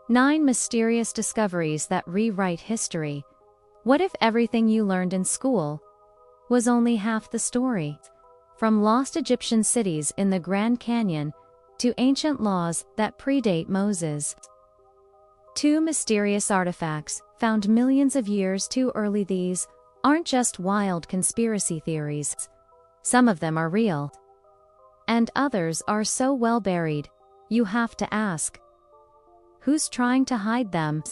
9 Mysterious Discoveries that Rewrite History. What if everything you learned in school was only half the story? From lost Egyptian cities in the Grand Canyon to ancient laws that predate Moses. 2 Mysterious Artifacts found millions of years too early. These aren't just wild conspiracy theories. Some of them are real. And others are so well buried, you have to ask, who's trying to hide them?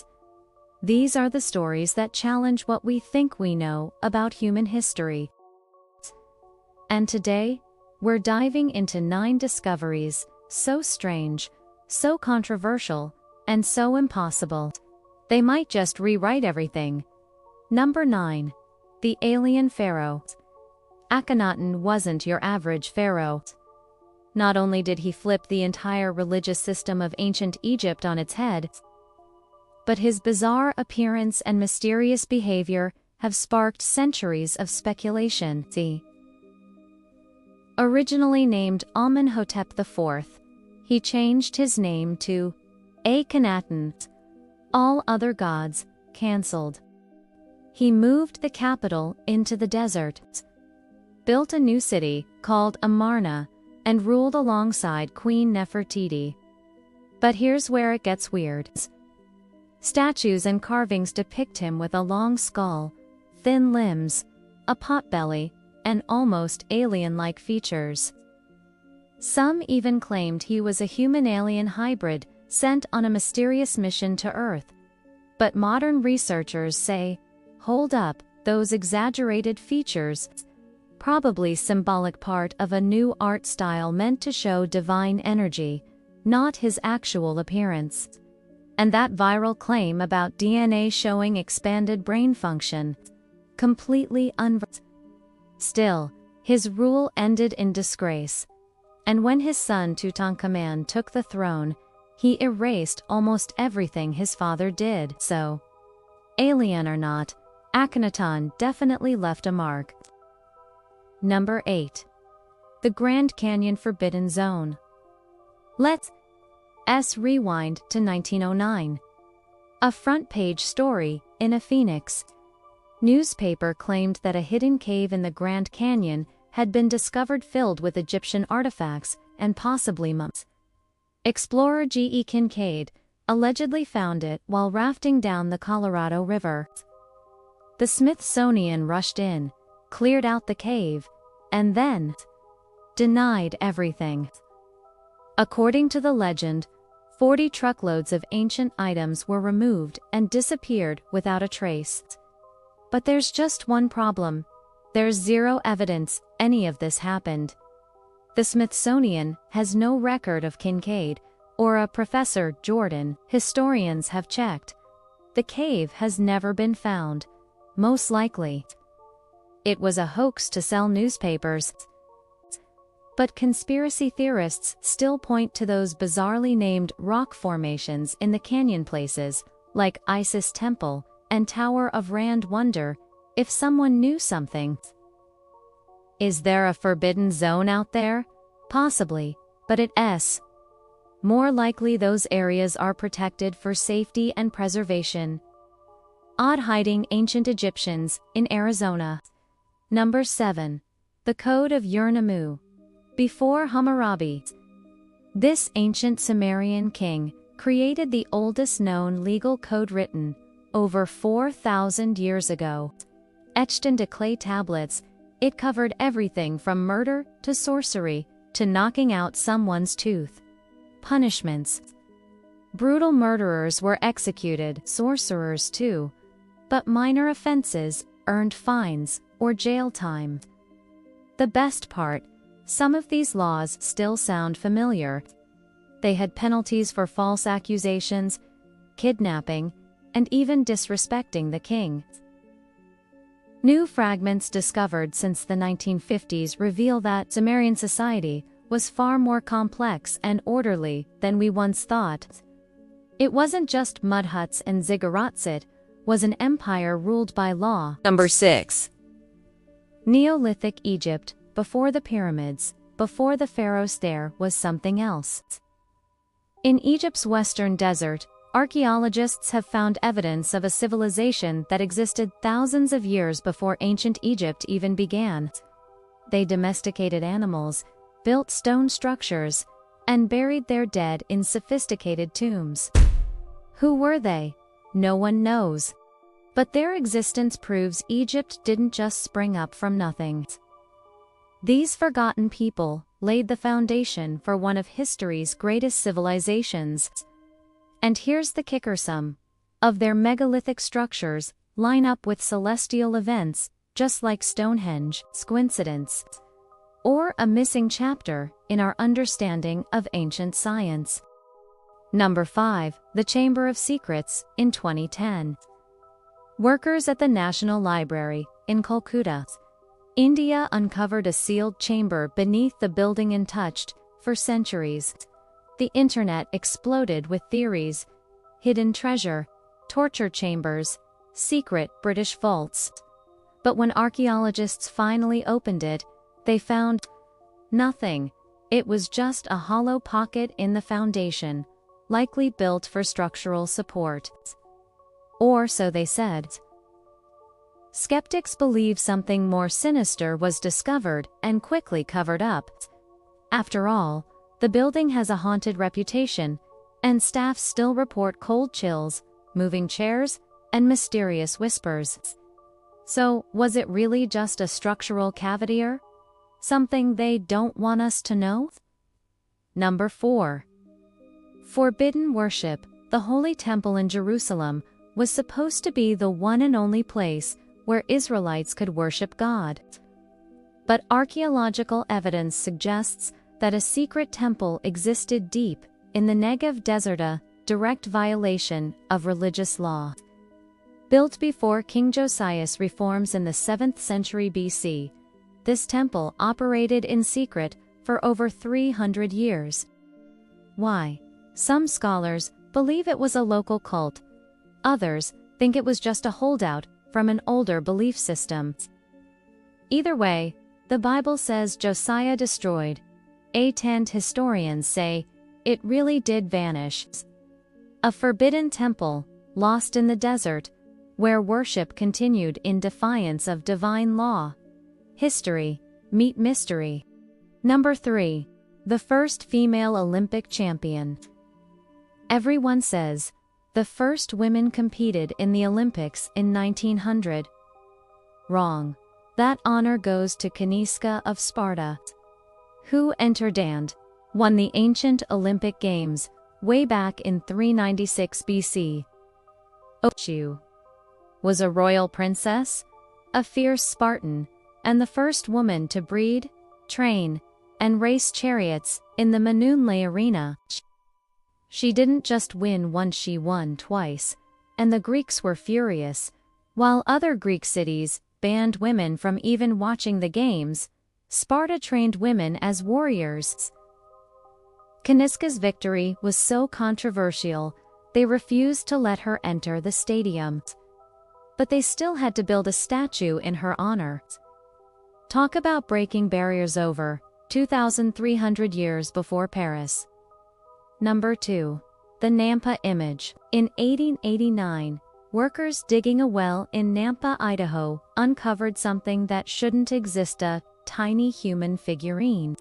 These are the stories that challenge what we think we know about human history. And today, we're diving into 9 discoveries, so strange, so controversial, and so impossible. They might just rewrite everything. Number 9. The Alien Pharaoh. Akhenaten wasn't your average pharaoh. Not only did he flip the entire religious system of ancient Egypt on its head, but his bizarre appearance and mysterious behavior have sparked centuries of speculation. Originally named Amenhotep IV, he changed his name to Akhenaten. All other gods cancelled. He moved the capital into the desert, built a new city called Amarna, and ruled alongside Queen Nefertiti. But here's where it gets weird. Statues and carvings depict him with a long skull, thin limbs, a potbelly, and almost alien-like features. Some even claimed he was a human-alien hybrid sent on a mysterious mission to Earth. But modern researchers say, hold up, those exaggerated features, probably symbolic part of a new art style meant to show divine energy, not his actual appearance. And that viral claim about DNA showing expanded brain function, completely Still, his rule ended in disgrace. And when his son Tutankhamun took the throne, he erased almost everything his father did. So, alien or not, Akhenaten definitely left a mark. Number 8. The Grand Canyon Forbidden Zone. Let's rewind to 1909. A front-page story in a Phoenix newspaper claimed that a hidden cave in the Grand Canyon had been discovered filled with Egyptian artifacts and possibly mummies. Explorer G.E. Kincaid allegedly found it while rafting down the Colorado River. The Smithsonian rushed in, cleared out the cave, and then denied everything. According to the legend, 40 truckloads of ancient items were removed and disappeared without a trace. But there's just one problem. There's zero evidence any of this happened. The Smithsonian has no record of Kincaid or a Professor Jordan. Historians have checked. The cave has never been found. Most likely, it was a hoax to sell newspapers. But conspiracy theorists still point to those bizarrely named rock formations in the canyon places, like Isis Temple and Tower of Rand. Wonder if someone knew something. Is there a forbidden zone out there? Possibly, but it's more likely those areas are protected for safety and preservation. Odd hiding ancient Egyptians in Arizona. Number 7. The Code of Ur-Nammu. Before Hammurabi, this ancient Sumerian king created the oldest known legal code written over 4,000 years ago. Etched into clay tablets, it covered everything from murder to sorcery to knocking out someone's tooth. Punishments. Brutal murderers were executed, sorcerers too, but minor offenses earned fines or jail time. The best part, some of these laws still sound familiar. They had penalties for false accusations, kidnapping, and even disrespecting the king. New fragments discovered since the 1950s reveal that Sumerian society was far more complex and orderly than we once thought. It wasn't just mud huts and ziggurats, it was an empire ruled by law. Number 6. Neolithic Egypt, before the pyramids, before the pharaohs, there was something else. In Egypt's western desert, Archaeologists have found evidence of a civilization that existed thousands of years before ancient Egypt even began. They domesticated animals, built stone structures, and buried their dead in sophisticated tombs. Who were they? No one knows. But their existence proves Egypt didn't just spring up from nothing. These forgotten people laid the foundation for one of history's greatest civilizations. And here's the kicker: some of their megalithic structures line up with celestial events, just like Stonehenge. Coincidence? Or a missing chapter in our understanding of ancient science? Number 5. The Chamber of Secrets. In 2010, workers at the National Library in Kolkata, India uncovered a sealed chamber beneath the building untouched for centuries. The internet exploded with theories: hidden treasure, torture chambers, secret British vaults. But when archaeologists finally opened it, they found nothing. It was just a hollow pocket in the foundation, likely built for structural support. Or so they said. Skeptics believe something more sinister was discovered and quickly covered up. After all, the building has a haunted reputation, and staff still report cold chills, moving chairs, and mysterious whispers. So, was it really just a structural cavity? Something they don't want us to know? Number 4. Forbidden worship. The Holy Temple in Jerusalem was supposed to be the one and only place where Israelites could worship God. But archaeological evidence suggests that a secret temple existed deep in the Negev desert, a direct violation of religious law. Built before King Josiah's reforms in the 7th century BC, this temple operated in secret for over 300 years. Why? Some scholars believe it was a local cult. Others think it was just a holdout from an older belief system. Either way, the Bible says Josiah destroyed. And historians say it really did vanish. A forbidden temple, lost in the desert, where worship continued in defiance of divine law. History meet mystery. Number 3. The first female Olympic champion. Everyone says the first women competed in the Olympics in 1900. Wrong. That honor goes to Kaniska of Sparta, who entered and won the ancient Olympic Games way back in 396 BC. She was a royal princess, a fierce Spartan, and the first woman to breed, train, and race chariots in the Manunle arena. She didn't just win once, she won twice, and the Greeks were furious. While other Greek cities banned women from even watching the games, Sparta trained women as warriors. Kaniska's victory was so controversial, they refused to let her enter the stadium. But they still had to build a statue in her honor. Talk about breaking barriers over 2,300 years before Paris. Number 2. The Nampa image. In 1889, workers digging a well in Nampa, Idaho, uncovered something that shouldn't exist: a tiny human figurine,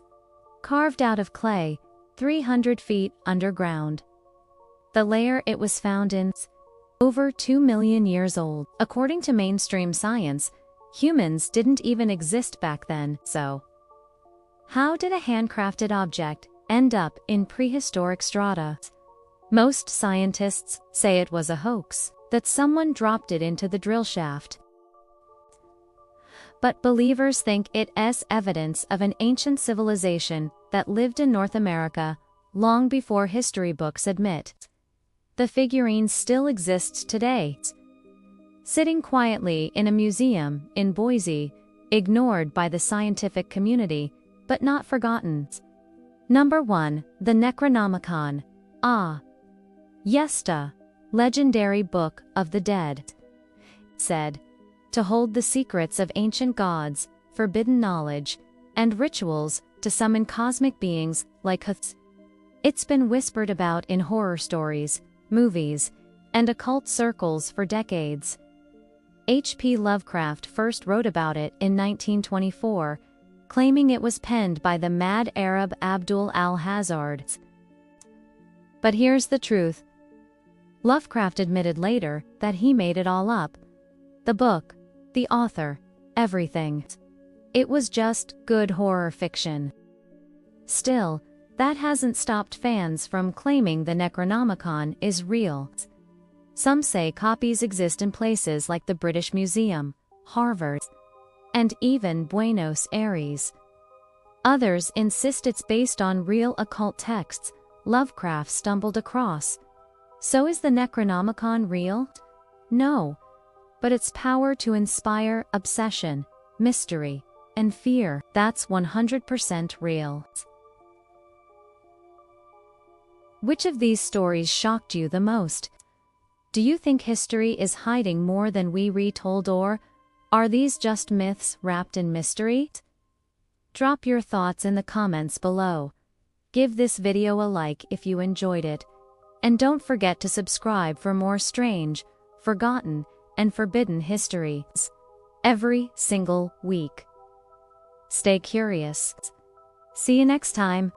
carved out of clay, 300 feet underground. The layer it was found in, over 2 million years old. According to mainstream science, humans didn't even exist back then, so how did a handcrafted object end up in prehistoric strata? Most scientists say it was a hoax, that someone dropped it into the drill shaft. But believers think it is evidence of an ancient civilization that lived in North America long before history books admit. The figurine still exists today, sitting quietly in a museum in Boise, ignored by the scientific community, but not forgotten. Number 1. The Necronomicon. Yesta, legendary Book of the Dead, said to hold the secrets of ancient gods, forbidden knowledge, and rituals to summon cosmic beings like Huths. It's been whispered about in horror stories, movies, and occult circles for decades. H.P. Lovecraft first wrote about it in 1924, claiming it was penned by the mad Arab Abdul al-Hazard. But here's the truth. Lovecraft admitted later that he made it all up. The book, the author, everything. It was just good horror fiction. Still, that hasn't stopped fans from claiming the Necronomicon is real. Some say copies exist in places like the British Museum, Harvard, and even Buenos Aires. Others insist it's based on real occult texts Lovecraft stumbled across. So is the Necronomicon real? No. But its power to inspire obsession, mystery, and fear, that's 100% real. Which of these stories shocked you the most? Do you think history is hiding more than we retold, or are these just myths wrapped in mystery? Drop your thoughts in the comments below. Give this video a like if you enjoyed it. And don't forget to subscribe for more strange, forgotten, and forbidden histories every single week. Stay curious. See you next time.